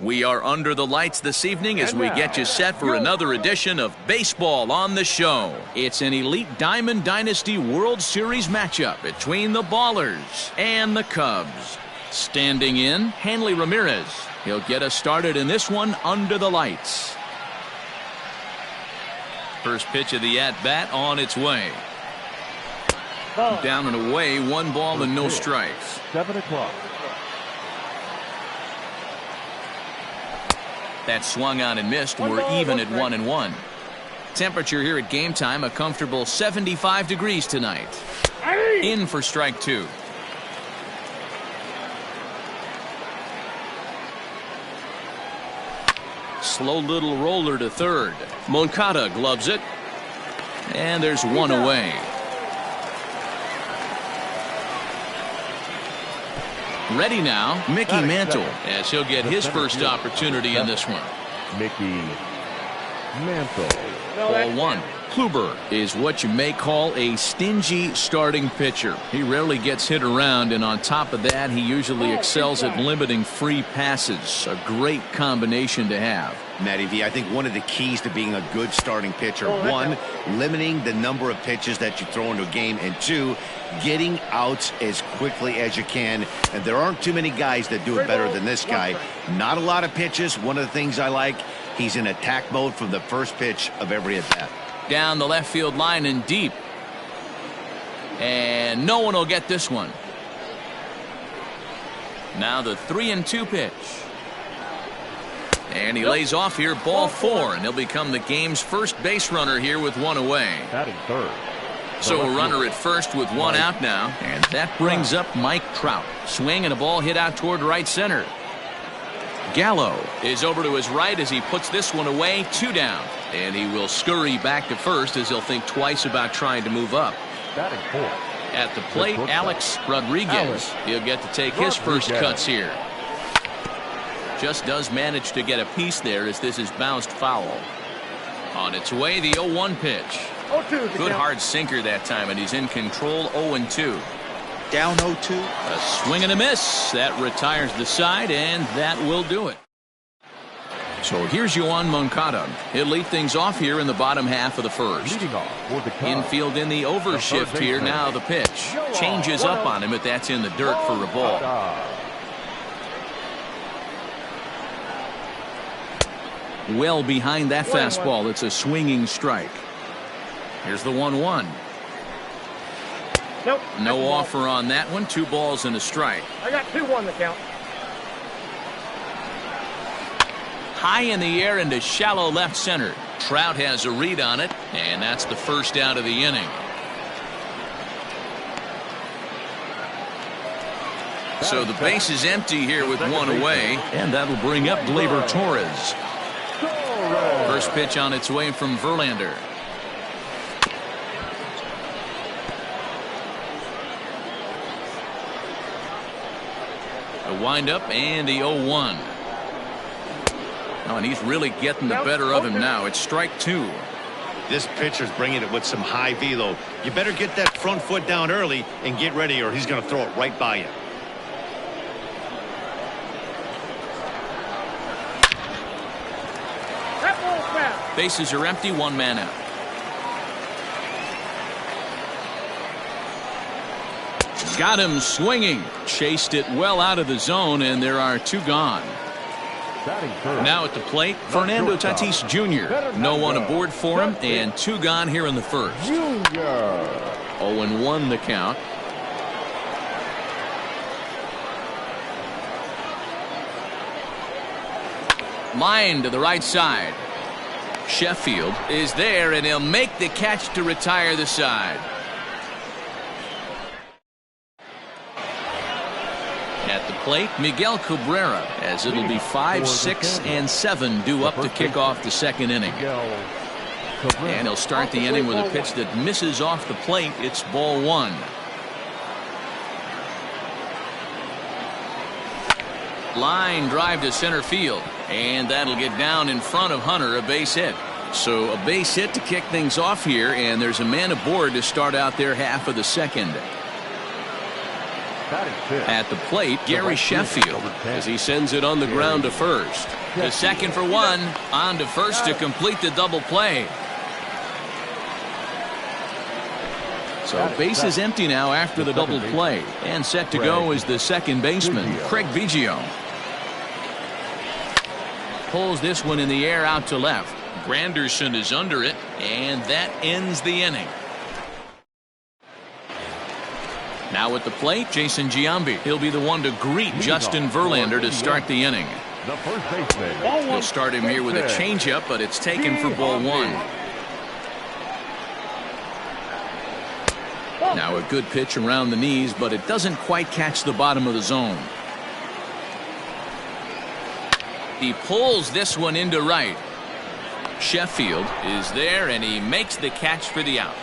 We are under the lights this evening as we get you set for another edition of Baseball on the Show. It's an Elite Diamond Dynasty World Series matchup between the Ballers and the Cubs. Standing in, Hanley Ramirez. He'll get us started in this one under the lights. First pitch of the at-bat on its way. Down and away, 1 ball and no strikes. 7 o'clock. That swung on and missed. We're even at 1-1. Temperature here at game time, a comfortable 75 degrees tonight. In for strike 2. Slow little roller to third. Moncada gloves it. And there's 1 away. Ready now, Mickey Mantle, as he'll get his first opportunity in this one. Mickey Mantle. Ball 1. Kluber is what you may call a stingy starting pitcher. He rarely gets hit around, and on top of that, he usually excels at limiting free passes. A great combination to have. Matty V, I think one of the keys to being a good starting pitcher, 1, limiting the number of pitches that you throw into a game, and 2, getting outs as quickly as you can. And there aren't too many guys that do it better than this guy. Not a lot of pitches. One of the things I like, he's in attack mode from the first pitch of every at bat. Down the left field line and deep. And no one will get this one. Now the 3-2 pitch. And he lays off here, ball 4, and he'll become the game's first base runner here with 1 away. Batting third. So a runner at first with 1 out now, and that brings up Mike Trout. Swing and a ball hit out toward right center. Gallo is over to his right as he puts this one away, 2 down. And he will scurry back to first as he'll think twice about trying to move up. Batting 4. At the plate, Alex Rodriguez. He'll get to take his first cuts here. Just does manage to get a piece there as this is bounced foul. On its way, the 0-1 pitch. Good hard sinker that time, and he's in control. 0-2. Down 0-2. A swing and a miss. That retires the side, and that will do it. So here's Yoan Moncada. He'll lead things off here in the bottom half of the first. Infield in the overshift here. Now the pitch. Changes up on him, but that's in the dirt for a ball. Well behind that fastball. It's a swinging strike. Here's the 1-1. Nope. No offer on that one. 2 balls and a strike. I got 2-1 the count. High in the air into shallow left center. Trout has a read on it, and that's the first out of the inning. So the base is empty here with 1 away, and that'll bring up Gleyber Torres. First pitch on its way from Verlander. A windup and the 0-1. Oh, and he's really getting the better of him now. It's strike 2. This pitcher's bringing it with some high velo. You better get that front foot down early and get ready, or he's going to throw it right by you. Bases are empty, 1 man out. Got him swinging. Chased it well out of the zone, and there are 2 gone. Now at the plate, Fernando Tatis Jr. No one aboard for him, and 2 gone here in the first. 0-1 the count. Line to the right side. Sheffield is there, and he'll make the catch to retire the side. At the plate, Miguel Cabrera, as it'll be 5, 6, and 7 due up to kick off the second inning. And he'll start the inning with a pitch that misses off the plate. It's ball 1. Line drive to center field, and that'll get down in front of Hunter, a base hit. So a base hit to kick things off here, and there's a man aboard to start out their half of the second. At the plate, Gary Sheffield, as he sends it on the ground to first. The second for one, on to first to complete the double play. So base is empty now after the double play, and set to go is the second baseman, Craig Biggio. Pulls this one in the air out to left. Granderson is under it, and that ends the inning. Now at the plate, Jason Giambi. He'll be the one to greet Justin Verlander to start the inning. The first baseman. He'll start him here with a changeup, but it's taken for ball one. Now a good pitch around the knees, but it doesn't quite catch the bottom of the zone. He pulls this one into right. Sheffield is there, and he makes the catch for the out.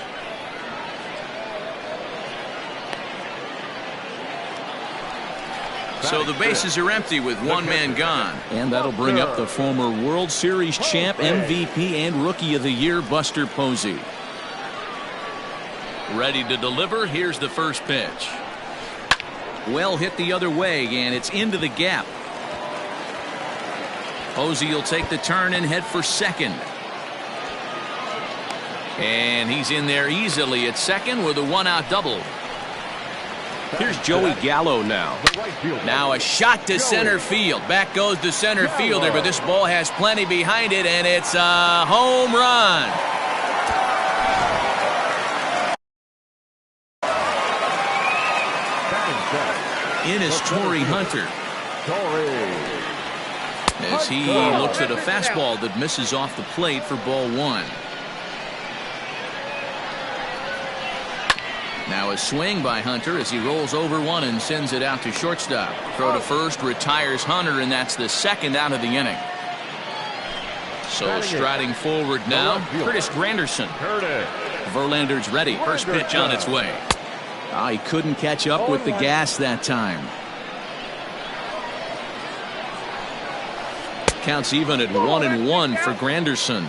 So the bases are empty with one man gone. And that'll bring up the former World Series champ, MVP, and Rookie of the Year, Buster Posey. Ready to deliver. Here's the first pitch. Well hit the other way, and it's into the gap. Posey will take the turn and head for second. And he's in there easily at second with a one-out double. Here's Joey Gallo now. Now a shot to center field. Back goes the center fielder, but this ball has plenty behind it, and it's a home run. In is Torrey Hunter. As he looks at a fastball that misses off the plate for ball one. Now a swing by Hunter as he rolls over one and sends it out to shortstop. Throw to first retires Hunter, and that's the second out of the inning. So striding forward now, Curtis Granderson. Verlander's ready. First pitch on its way. He couldn't catch up with the gas that time. Counts even at 1-1 for Granderson.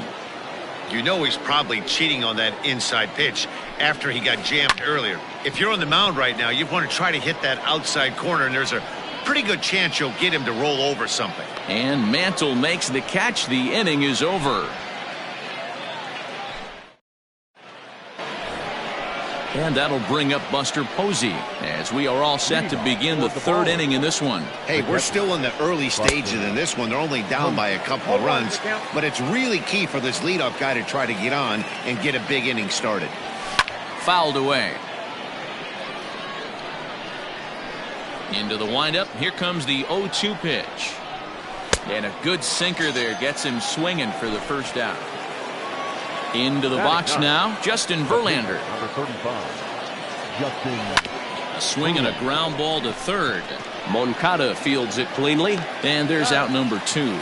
You know he's probably cheating on that inside pitch after he got jammed earlier. If you're on the mound right now, you want to try to hit that outside corner, and there's a pretty good chance you'll get him to roll over something. And Mantle makes the catch. The inning is over. And that'll bring up Buster Posey as we are all set to begin the third inning in this one. Hey, we're still in the early stages in this one. They're only down by a couple of runs, but it's really key for this leadoff guy to try to get on and get a big inning started. Fouled away. Into the windup. Here comes the 0-2 pitch. And a good sinker there gets him swinging for the first out. Into the box now, Justin Verlander. Number 35, Justin. A swing and a ground ball to third. Moncada fields it cleanly, and there's out number 2.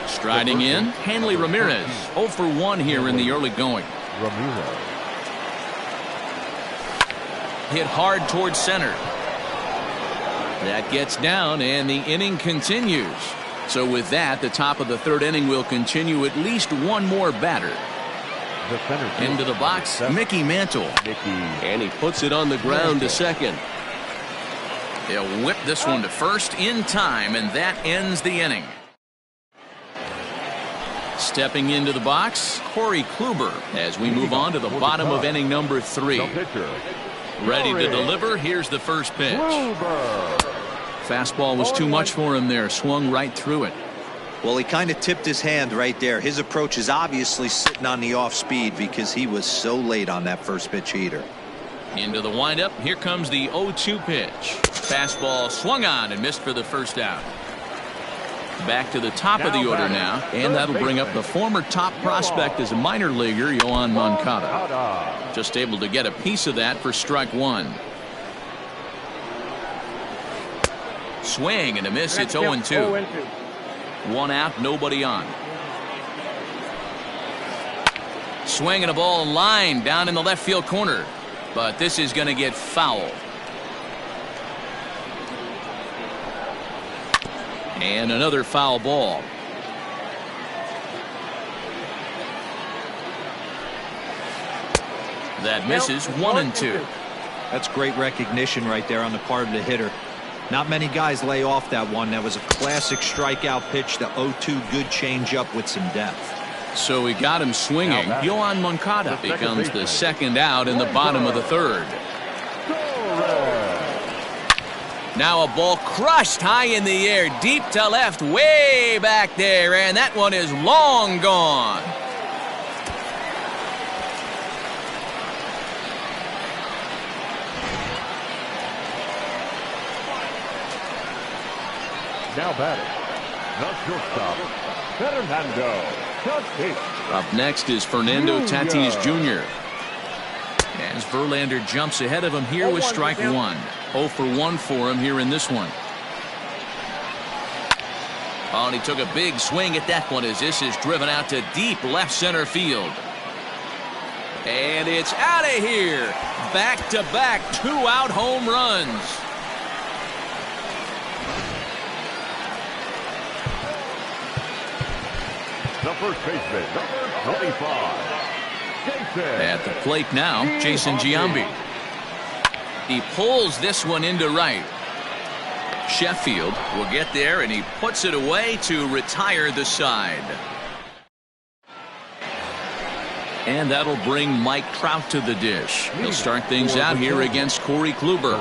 Striding in, Hanley Ramirez. 0 for 1 here in the early going. Ramirez. Hit hard towards center. That gets down, and the inning continues. So with that, the top of the third inning will continue at least one more batter. Into the box, Mickey Mantle. And he puts it on the ground to second. He'll whip this one to first in time, and that ends the inning. Stepping into the box, Corey Kluber, as we move on to the bottom of inning number 3. Ready to deliver. Here's the first pitch. Fastball was too much for him there. Swung right through it. Well, he kind of tipped his hand right there. His approach is obviously sitting on the off speed because he was so late on that first pitch heater. Into the windup. Here comes the 0-2 pitch. Fastball swung on and missed for the first out. Back to the top of the order now, and that'll bring up the former top prospect as a minor leaguer, Yohan Moncada. Just able to get a piece of that for strike 1. Swing and a miss. It's 0-2. 1 out, nobody on. Swing and a ball line down in the left field corner, but this is going to get foul. And another foul ball. That misses 1-2. That's great recognition right there on the part of the hitter. Not many guys lay off that one. That was a classic strikeout pitch. The 0-2 good changeup with some depth. So he got him swinging. Yohan Moncada becomes the second out in the bottom of the third. Now a ball crushed high in the air, deep to left, way back there, and that one is long gone. Now batting, the shortstop, Fernando Tatis. Up next is Fernando Tatis Jr. As Verlander jumps ahead of him here with strike one. 0 for 1 for him here in this one. Oh, and he took a big swing at that one as this is driven out to deep left center field. And it's out of here. Back-to-back 2-out home runs. The first baseman, number 25. At the plate now, Jason Giambi. He pulls this one into right. Sheffield will get there, and he puts it away to retire the side. And that'll bring Mike Trout to the dish. He'll start things out here against Corey Kluber.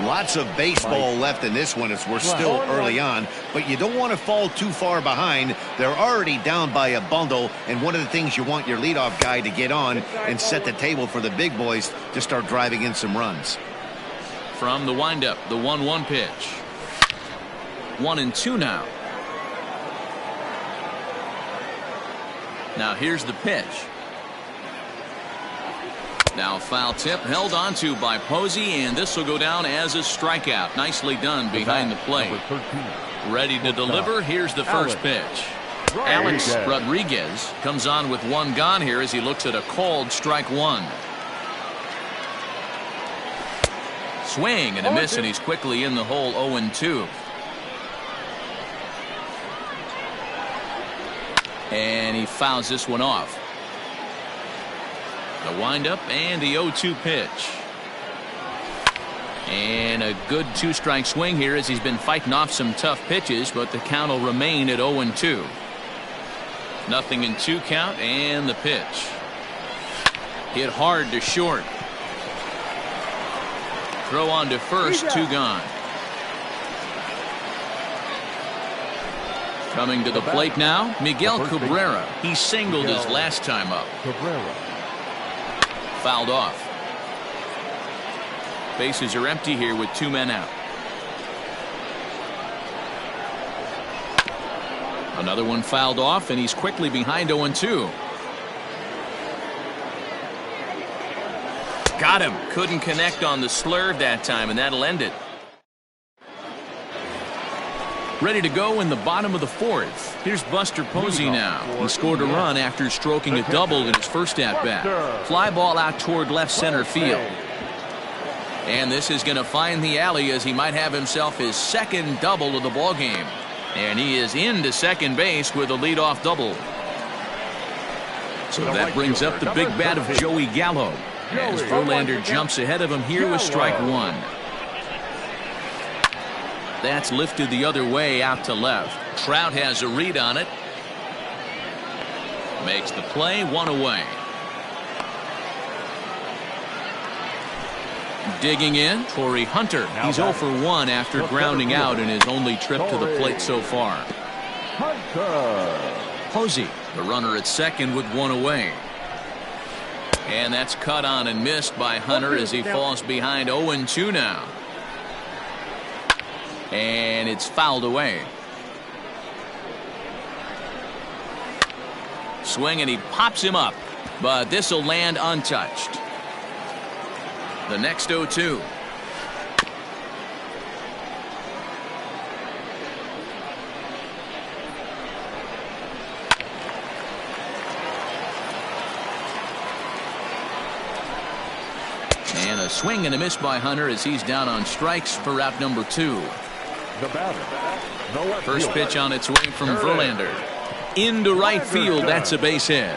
Lots of baseball left in this one as we're still early on, but you don't want to fall too far behind. They're already down by a bundle, and one of the things you want your leadoff guy to get on and set the table for the big boys to start driving in some runs. From the windup, the 1-1 pitch. 1-2 now. Now here's the pitch. Now foul tip held onto by Posey, and this will go down as a strikeout. Nicely done behind the plate. Ready to deliver. Here's the first pitch. Alex Rodriguez comes on with one gone here as he looks at a called strike one. Swing and a miss, and he's quickly in the hole. 0-2. And he fouls this one off. The windup and the 0-2 pitch. And a good two-strike swing here as he's been fighting off some tough pitches, but the count will remain at 0-2. Nothing in 2 count, and the pitch. Hit hard to short. Throw on to first, 2 gone. Coming to the plate now, Miguel Cabrera. He singled his last time up. Fouled off. Bases are empty here with 2 men out. Another one fouled off, and he's quickly behind 0-2. Got him. Couldn't connect on the slurve that time, and that'll end it. Ready to go in the bottom of the 4th. Here's Buster Posey now. He scored a run after stroking a double in his first at-bat. Fly ball out toward left center field. And this is going to find the alley as he might have himself his second double of the ballgame. And he is into second base with a leadoff double. So that brings up the big bat of Joey Gallo as Verlander jumps ahead of him here with strike one. That's lifted the other way out to left. Trout has a read on it. Makes the play, 1 away. Digging in, Torrey Hunter. He's 0 for 1 after grounding out in his only trip to the plate so far. Posey, the runner at second with 1 away. And that's cut on and missed by Hunter as he falls behind 0-2 now. And it's fouled away. Swing, and he pops him up, but this will land untouched. The next 0-2. And a swing and a miss by Hunter as he's down on strikes for out number 2. The batter. First pitch on its way from Verlander. Into right field. That's a base hit.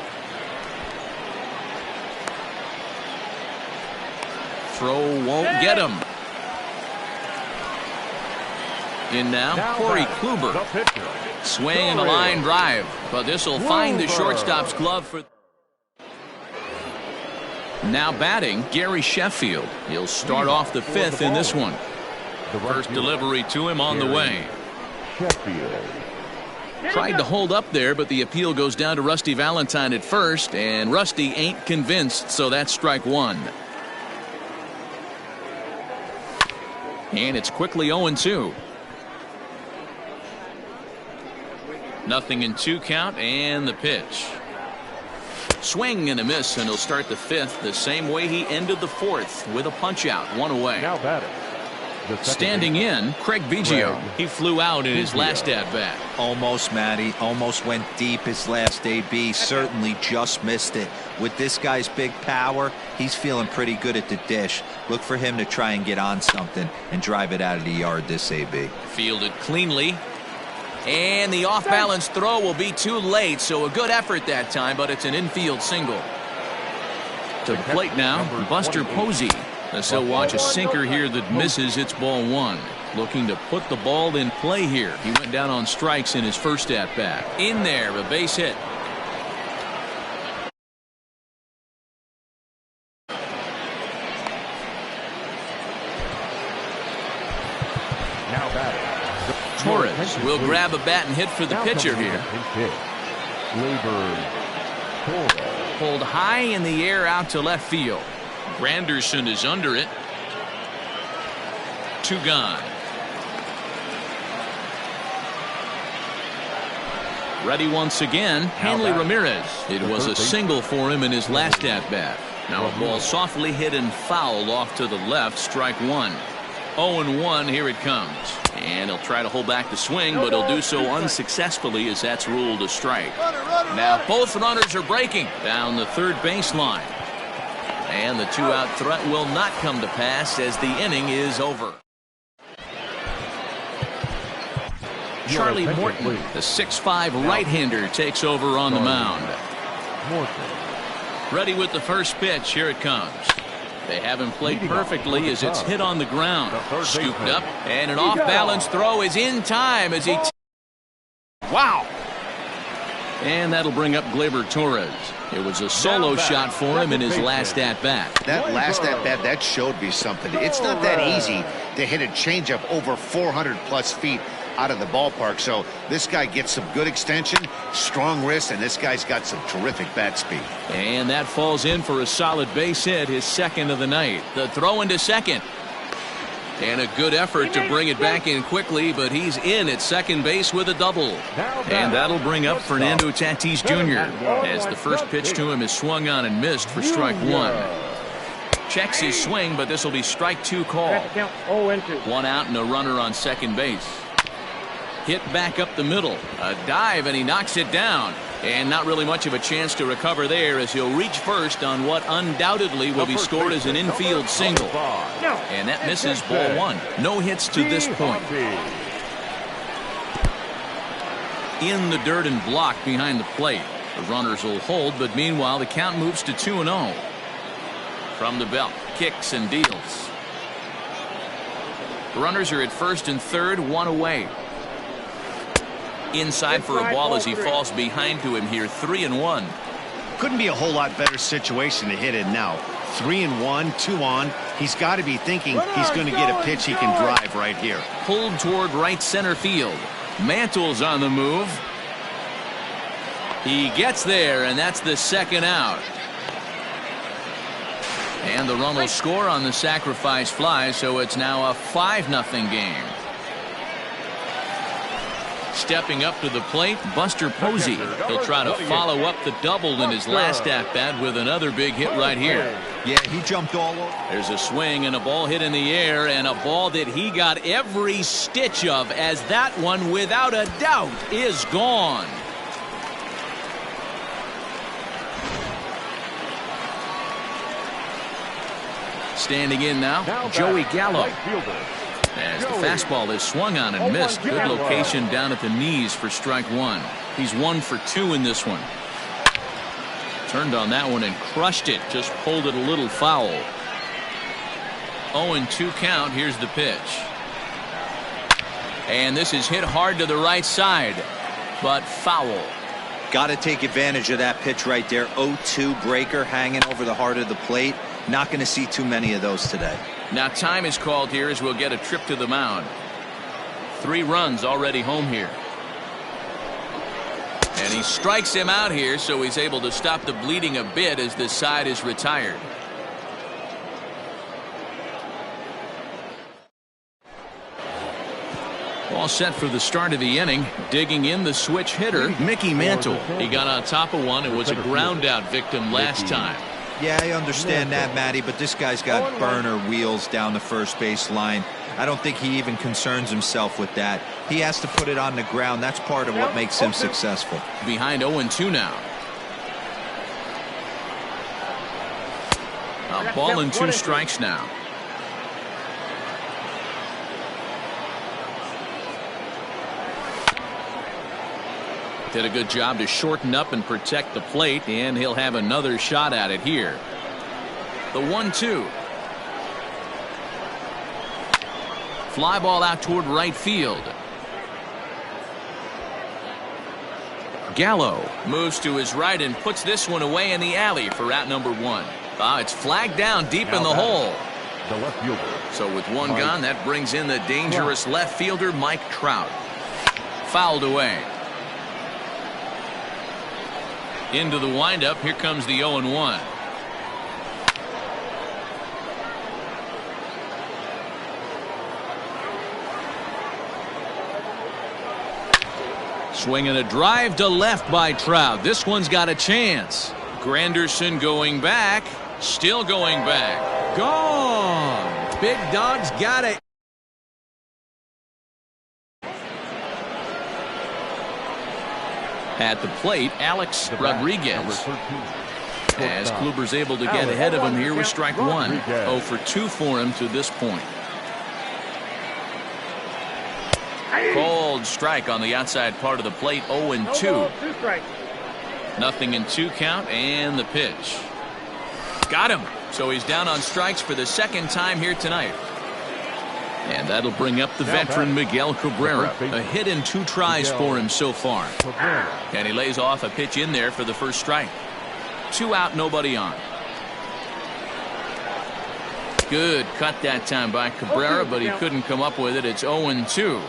throw won't get him. In now Corey Kluber. Swing and a line drive, but this will find the shortstop's glove for. Now batting, Gary Sheffield. He'll start off the fifth in this one. First delivery to him on the way. Tried to hold up there, but the appeal goes down to Rusty Valentine at first, and Rusty ain't convinced, so that's strike one. And it's quickly 0-2. Nothing in 2 count, and the pitch. Swing and a miss, and he'll start the fifth the same way he ended the fourth, with a punch out, 1 away. Now batting. Standing in, Craig Biggio. He flew out in his last at-bat. Almost, Matty. Almost went deep his last AB. Certainly just missed it. With this guy's big power, he's feeling pretty good at the dish. Look for him to try and get on something and drive it out of the yard this AB. Fielded cleanly. And the off-balance throw will be too late, so a good effort that time, but it's an infield single. To the plate now, Buster Posey. As he'll watch a sinker here that misses. It's ball 1. Looking to put the ball in play here. He went down on strikes in his first at-bat. In there, a base hit. Now batting. Torres will grab a bat and hit for the pitcher here. Pulled high in the air out to left field. Granderson is under it. 2 gone. Ready once again, Hanley Ramirez. It was a single for him in his last at-bat. Now a ball softly hit and fouled off to the left, strike 1. 0-1, here it comes. And he'll try to hold back the swing, but he'll do so unsuccessfully as that's ruled a strike. Now both runners are breaking down the third baseline. And the 2-out threat will not come to pass as the inning is over. Charlie Morton, the 6'5" right-hander, takes over on the mound. Ready with the first pitch. Here it comes. They have him played perfectly as it's hit on the ground. Scooped up, and an off-balance throw is in time as he. Wow! And that'll bring up Gleyber Torres. It was a solo shot for him in his last at-bat. That last at-bat, that showed me something. It's not that easy to hit a changeup over 400-plus feet out of the ballpark. So this guy gets some good extension, strong wrist, and this guy's got some terrific bat speed. And that falls in for a solid base hit, his second of the night. The throw into second. And a good effort to bring it back in quickly, but he's in at second base with a double. And that'll bring up Fernando Tatis Jr. as the first pitch to him is swung on and missed for strike 1. Checks his swing, but this will be strike 2 call. 1 out and a runner on second base. Hit back up the middle. A dive, and he knocks it down. And not really much of a chance to recover there as he'll reach first on what undoubtedly will be scored as an infield single. And that misses ball 1. No hits to this point. In the dirt and blocked behind the plate. The runners will hold, but meanwhile the count moves to 2-0. From the belt, kicks and deals. The runners are at first and third, 1 away. Inside for a ball as he falls behind to him here, 3-1. Couldn't be a whole lot better situation to hit it now. 3-1, 2 on. He's got to be thinking he's going to get a pitch he can drive right here. Pulled toward right center field. Mantle's on the move. He gets there, and that's the second out. And the run will score on the sacrifice fly, so it's now a 5-0 game. Stepping up to the plate, Buster Posey. He'll try to follow up the double in his last at-bat with another big hit right here. Yeah, he jumped all over. There's a swing and a ball hit in the air, and a ball that he got every stitch of, as that one, without a doubt, is gone. Standing in now, Joey Gallo. As the fastball is swung on and missed. Good location down at the knees for strike 1. He's 1 for 2 in this one. Turned on that one and crushed it. Just pulled it a little foul. 0-2 count. Here's the pitch. And this is hit hard to the right side, but foul. Got to take advantage of that pitch right there. 0-2 breaker hanging over the heart of the plate. Not going to see too many of those today. Now time is called here as we'll get a trip to the mound. 3 runs already home here. And he strikes him out here, so he's able to stop the bleeding a bit as this side is retired. All set for the start of the inning. Digging in the switch hitter, Mickey Mantle. He got on top of one and was a ground out victim last time. Yeah, I understand that, Matty, but this guy's got burner wheels down the first base line. I don't think he even concerns himself with that. He has to put it on the ground. That's part of what makes him successful. Behind 0-2 now. A ball and 2 strikes now. Did a good job to shorten up and protect the plate, and he'll have another shot at it here. The 1-2. Fly ball out toward right field. Gallo moves to his right and puts this one away in the alley for out number 1. It's flagged down deep in the hole. The left fielder. So with one gone, that brings in the dangerous left fielder, Mike Trout. Fouled away. Into the windup. Here comes the 0-1. Swinging a drive to left by Trout. This one's got a chance. Granderson going back. Still going back. Gone. Big Dog's got it. At the plate, Alex Rodriguez. As Kluber's able to get ahead of him here with strike 1. 0 for 2 for him to this point. Cold strike on the outside part of the plate. 0-2. Nothing in 2 count, and the pitch. Got him. So he's down on strikes for the second time here tonight. And that'll bring up the veteran Miguel Cabrera. A hit in 2 tries for him so far. And he lays off a pitch in there for the first strike. 2 out, nobody on. Good cut that time by Cabrera, but he couldn't come up with it. It's 0-2.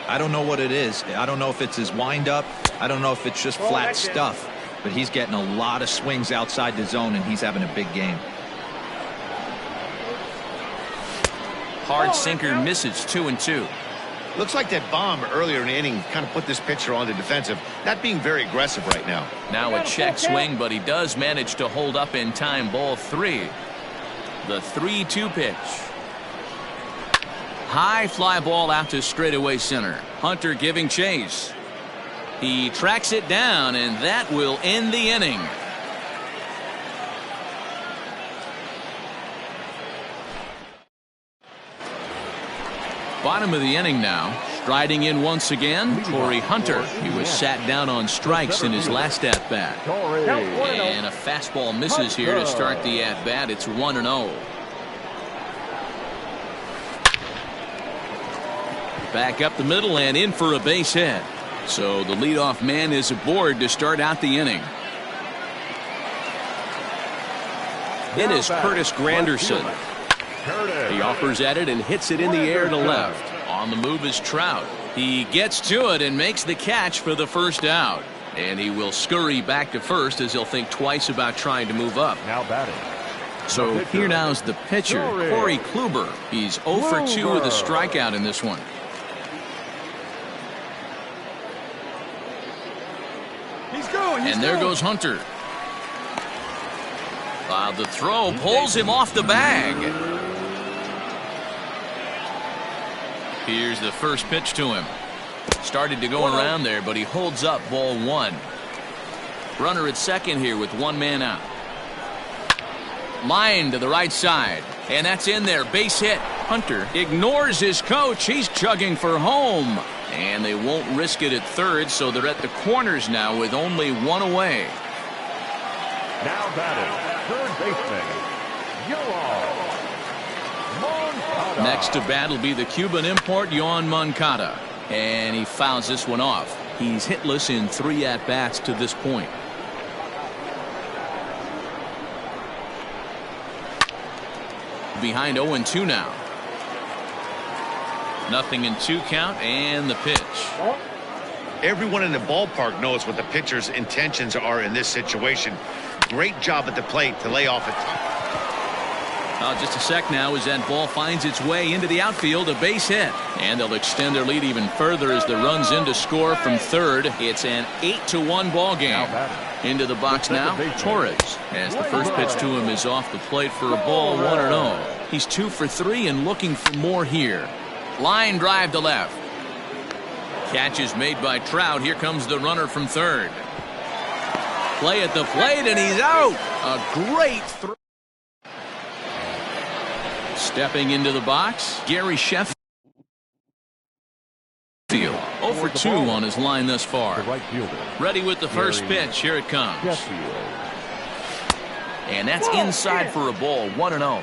I don't know what it is. I don't know if it's his windup. I don't know if it's just flat stuff. But he's getting a lot of swings outside the zone, and he's having a big game. Hard sinker misses. 2-2. Looks like that bomb earlier in the inning kind of put this pitcher on the defensive. Not being very aggressive right now. Now a check swing, but he does manage to hold up in time. Ball 3. The 3-2 pitch. High fly ball out to straightaway center. Hunter giving chase. He tracks it down, and that will end the inning. Bottom of the inning now. Striding in once again, Corey Hunter. He was sat down on strikes in his last at-bat. And a fastball misses here to start the at-bat. It's 1-0. Back up the middle and in for a base hit. So the leadoff man is aboard to start out the inning. It is Curtis Granderson. He offers at it and hits it in the air to left. On the move is Trout. He gets to it and makes the catch for the first out. And he will scurry back to first as he'll think twice about trying to move up. Now batting. So here now is the pitcher, Corey Kluber. He's 0 for 2 with a strikeout in this one. And there goes Hunter. The throw pulls him off the bag. Here's the first pitch to him. Started to go around there, but he holds up. Ball 1. Runner at second here with 1 man out. Line to the right side. And that's in there. Base hit. Hunter ignores his coach. He's chugging for home. And they won't risk it at third, so they're at the corners now with only 1 away. Now batting, third baseman, Yoel Next to bat will be the Cuban import, Yoan Moncada. And he fouls this one off. He's hitless in 3 at-bats to this point. Behind 0-2 now. 0-2 count, and the pitch. Everyone in the ballpark knows what the pitcher's intentions are in this situation. Great job at the plate to lay off a Just a sec now as that ball finds its way into the outfield, a base hit. And they'll extend their lead even further as the run's in to score from third. It's an 8-1 ball game. Into the box now, Torres. As the first pitch to him is off the plate for a ball, 1-0. He's 2 for 3 and looking for more here. Line drive to left. Catch is made by Trout. Here comes the runner from third. Play at the plate, and he's out. A great throw. Stepping into the box, Gary Sheffield. 0 for 2 on his line thus far. Ready with the first pitch. Here it comes. And that's inside for a ball, 1-0.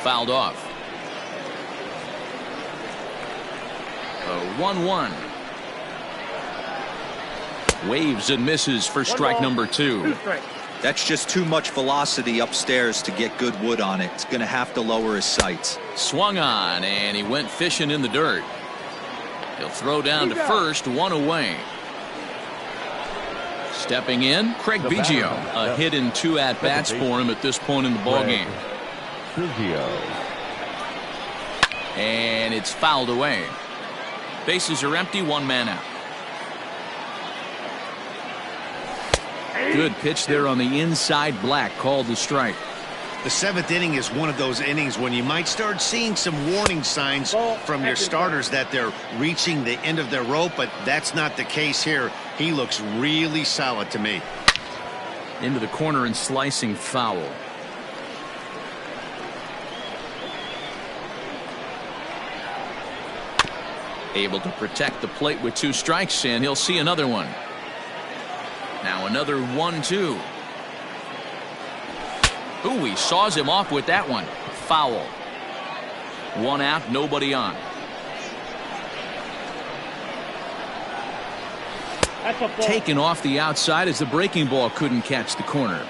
Fouled off. A 1-1. Waves and misses for strike number 2. That's just too much velocity upstairs to get good wood on it. It's going to have to lower his sights. Swung on, and he went fishing in the dirt. He'll throw down to first, 1 away. Stepping in, Craig Biggio. A hit in 2 at-bats for him at this point in the ballgame. And it's fouled away. Bases are empty, 1 man out. Good pitch there on the inside. Black called the strike. The 7th inning is one of those innings when you might start seeing some warning signs from your starters that they're reaching the end of their rope, but that's not the case here. He looks really solid to me. Into the corner and slicing foul. Able to protect the plate with 2 strikes, and he'll see another one. Now another 1-2. Ooh, he saws him off with that one. Foul. 1 out, nobody on. Taken off the outside as the breaking ball couldn't catch the corner.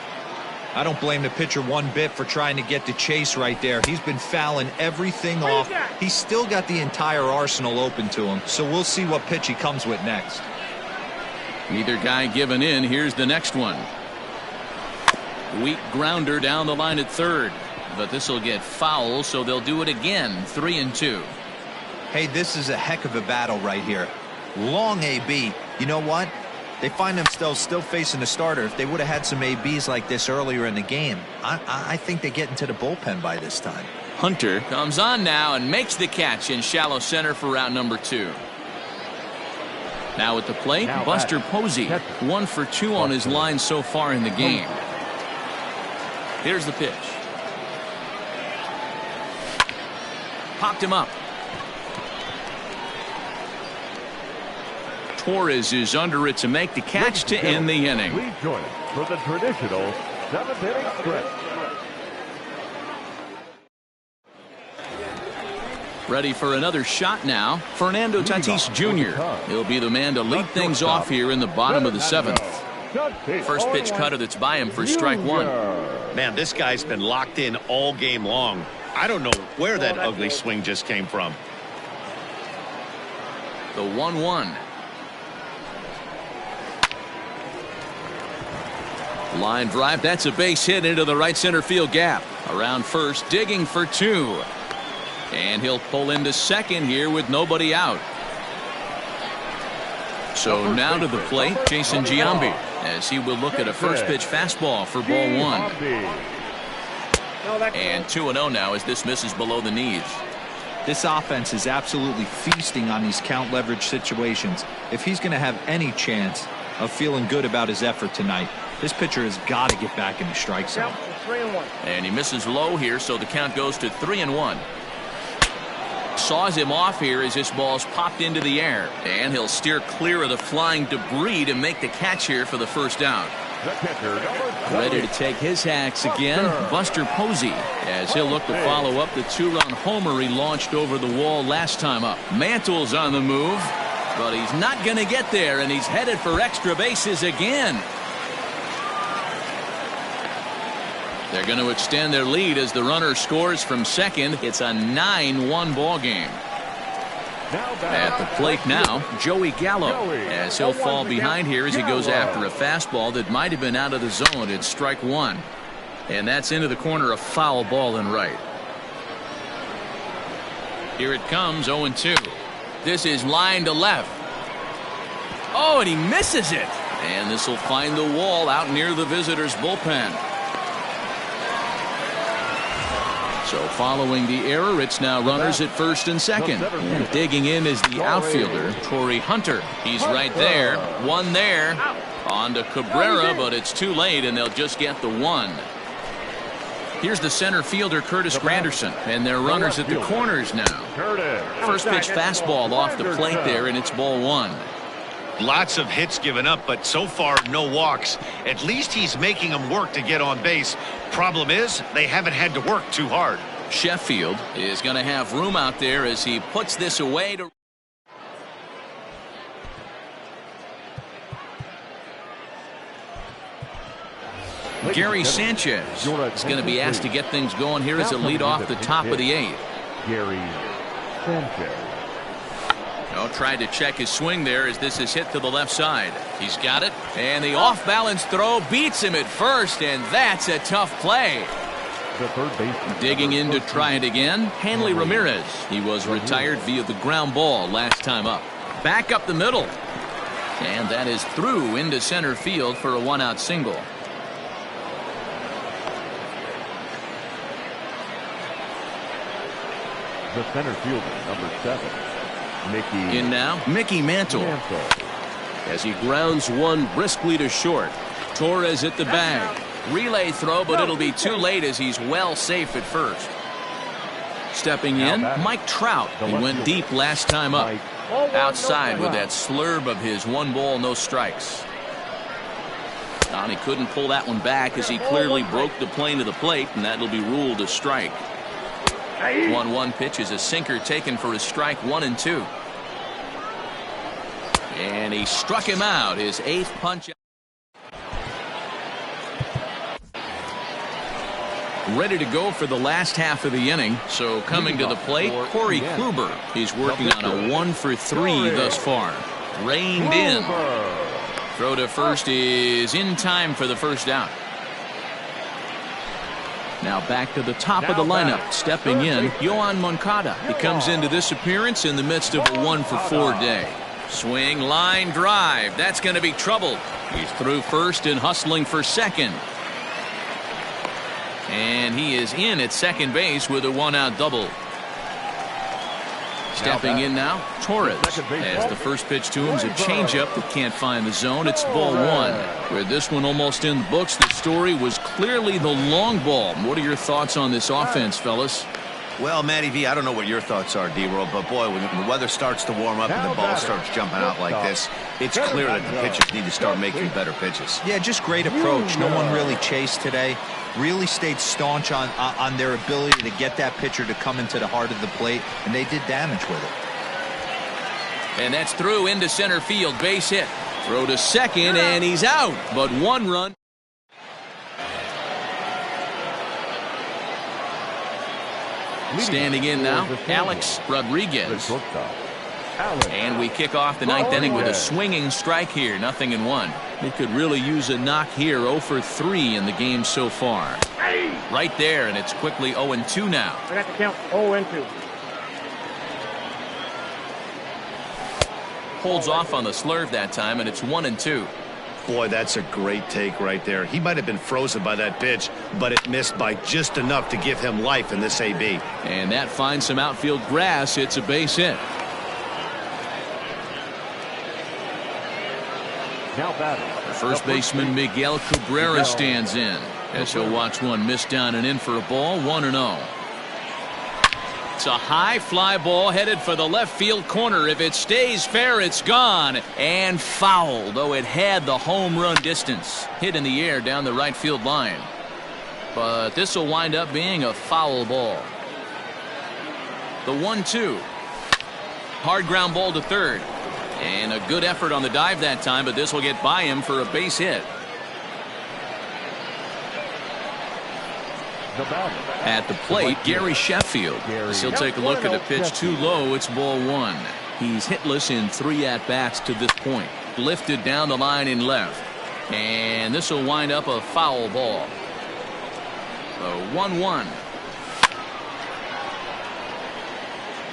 I don't blame the pitcher one bit for trying to get the chase right there. He's been fouling everything off. He's still got the entire arsenal open to him, so we'll see what pitch he comes with next. Neither guy giving in. Here's the next one. Weak grounder down the line at third, but this will get foul, so they'll do it again. 3-2. Hey, this is a heck of a battle right here. Long AB. You know what? They find themselves still facing the starter. If they would have had some ABs like this earlier in the game, I think they get into the bullpen by this time. Hunter comes on now and makes the catch in shallow center for round number 2. Now at the plate, Buster Posey. 1 for 2 on his line so far in the game. Here's the pitch. Popped him up. Torres is under it to make the catch to end the inning. Please join us for the traditional 7th inning stretch. Ready for another shot now. Fernando Tatis Jr. He'll be the man to lead things off here in the bottom of the 7th. First pitch cutter that's by him for strike 1. Man, this guy's been locked in all game long. I don't know where that ugly swing just came from. The 1-1. Line drive. That's a base hit into the right center field gap. Around first, digging for 2. And he'll pull into second here with nobody out. So now to the plate, Jason Giambi, as he will look at a first pitch fastball for ball 1. And 2-0 now as this misses below the knees. This offense is absolutely feasting on these count leverage situations. If he's going to have any chance of feeling good about his effort tonight, this pitcher has got to get back in the strike zone. And he misses low here, so the count goes to 3-1. Saws him off here as this ball's popped into the air, and he'll steer clear of the flying debris to make the catch here for the first out. The catcher, number Ready to take his hacks again, Buster Posey, as he'll look to follow up the two-run homer he launched over the wall last time up. Mantle's on the move, but he's not going to get there, and he's headed for extra bases again. They're going to extend their lead as the runner scores from second. It's a 9-1 ball game. At the plate now, Joey Gallo, as he'll fall behind here as he goes after a fastball that might have been out of the zone. It's strike one. And that's into the corner, a foul ball and right. Here it comes, 0-2. This is line to left. Oh, and he misses it. And this will find the wall out near the visitors' bullpen. So following the error, it's now runners at first and second. And digging in is the outfielder, Torrey Hunter. He's right there. One there. On to Cabrera, but it's too late, and they'll just get the one. Here's the center fielder, Curtis Granderson. And they're runners at the corners now. First pitch fastball off the plate there, and it's ball one. Lots of hits given up, but so far no walks. At least he's making them work to get on base. Problem is, they haven't had to work too hard. Sheffield is going to have room out there as he puts this away to Gary Sanchez is going to be asked to get things going here as a lead off the top of the eighth. Gary Sanchez. Tried to check his swing there as this is hit to the left side. He's got it, and the off-balance throw beats him at first, and that's a tough play. The third baseman. Digging in to try it again, Hanley Ramirez. He was retired via the ground ball last time up. Back up the middle, and that is through into center field for a one-out single. The center fielder, number 7. Mickey. In now, Mickey Mantle. As he grounds one briskly to short. Torres at the bag. Relay throw, but it'll be too late as he's well safe at first. Stepping in, Mike Trout. He went deep last time up. Outside with that slurve of his one ball, no strikes. And he couldn't pull that one back as he clearly broke the plane to the plate, and that'll be ruled a strike. 1-1 pitch is a sinker taken for a strike, 1-2. And he struck him out, his eighth punch. Ready to go for the last half of the inning. So coming to the plate, Corey Kluber. He's working on a 1-for-3 thus far. Reined in. Throw to first is in time for the first out. Now back to the top of the lineup. Stepping in, Yohan Moncada. He comes into this appearance in the midst of a 1-for-4 day. Swing, line drive. That's going to be trouble. He's through first and hustling for second. And he is in at second base with a one-out double. Stepping in now, Torres. As the first pitch to him is a changeup that can't find the zone. It's ball one. With this one almost in the books, the story was clearly the long ball. What are your thoughts on this offense, fellas? Well, Matty V, I don't know what your thoughts are, D-Roll, but boy, when the weather starts to warm up and the ball starts jumping out like this, it's clear that the pitchers need to start making better pitches. Yeah, just great approach. No one really chased today. Really stayed staunch on their ability to get that pitcher to come into the heart of the plate, and they did damage with it. And that's through into center field, base hit. Throw to second, and he's out, but one run. Standing in now, Alex Rodriguez. And we kick off the ninth inning with a swinging strike here, 0-1. They could really use a knock here, 0-for-3 in the game so far. Right there, and it's quickly 0-2 now. I got to count 0-2. Holds off on the slurve that time, and it's 1-2. Boy, that's a great take right there. He might have been frozen by that pitch, but it missed by just enough to give him life in this AB. And that finds some outfield grass. It's a base hit. Now batting. First baseman Miguel Cabrera stands in as he'll watch one miss down and in for a ball, 1-0. It's a high fly ball headed for the left field corner. If it stays fair, it's gone. And foul, though it had the home run distance. Hit in the air down the right field line. But this will wind up being a foul ball. The 1-2. Hard ground ball to third. And a good effort on the dive that time, but this will get by him for a base hit. At the plate, Gary Sheffield. As he'll take a look at a pitch too low, it's ball one. He's hitless in 3 at-bats to this point. Lifted down the line in left. And this will wind up a foul ball. The 1-1.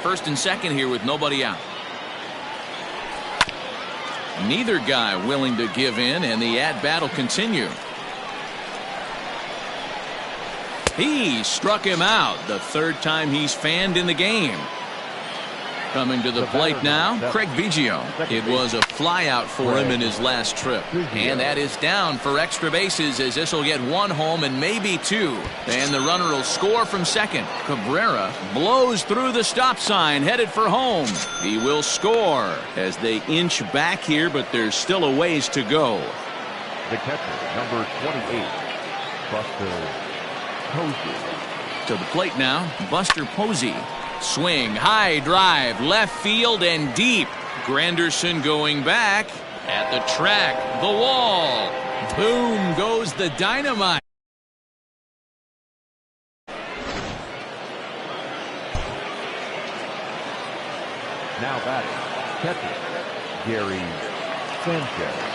First and second here with nobody out. Neither guy willing to give in, and the at-bat will continue. He struck him out, the third time he's fanned in the game. Coming to the plate now, Craig Biggio. It was a flyout for him in his last trip. And that is down for extra bases, as this will get 1 home and maybe 2. And the runner will score from second. Cabrera blows through the stop sign, headed for home. He will score as they inch back here, but there's still a ways to go. The catcher, number 28, Buster Posey. To the plate now, Buster Posey. Swing, high drive, left field and deep. Granderson going back at the track, the wall. Boom goes the dynamite. Now batting, catcher, Gary Sanchez.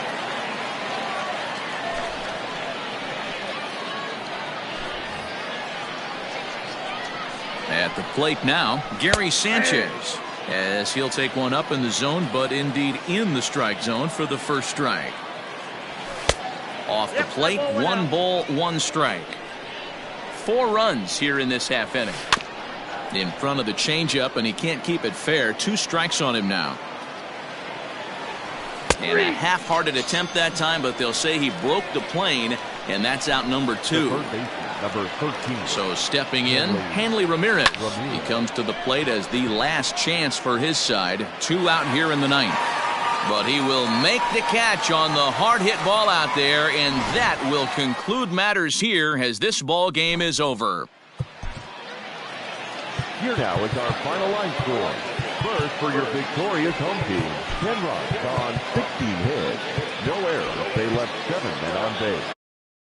At the plate now, Gary Sanchez, as he'll take one up in the zone, but indeed in the strike zone for the first strike. Off the plate, 1 ball, 1 strike. 4 runs here in this half inning. In front of the changeup, and he can't keep it fair. 2 strikes on him now. And a half-hearted attempt that time, but they'll say he broke the plane, and that's out number 2. Number 13. So stepping in, Hanley Ramirez. He comes to the plate as the last chance for his side. 2 out here in the 9th. But he will make the catch on the hard hit ball out there, and that will conclude matters here as this ball game is over. Here now is our final line score. First for your victorious home team, 10 runs on 16 hits. No errors. They left 7 men on base.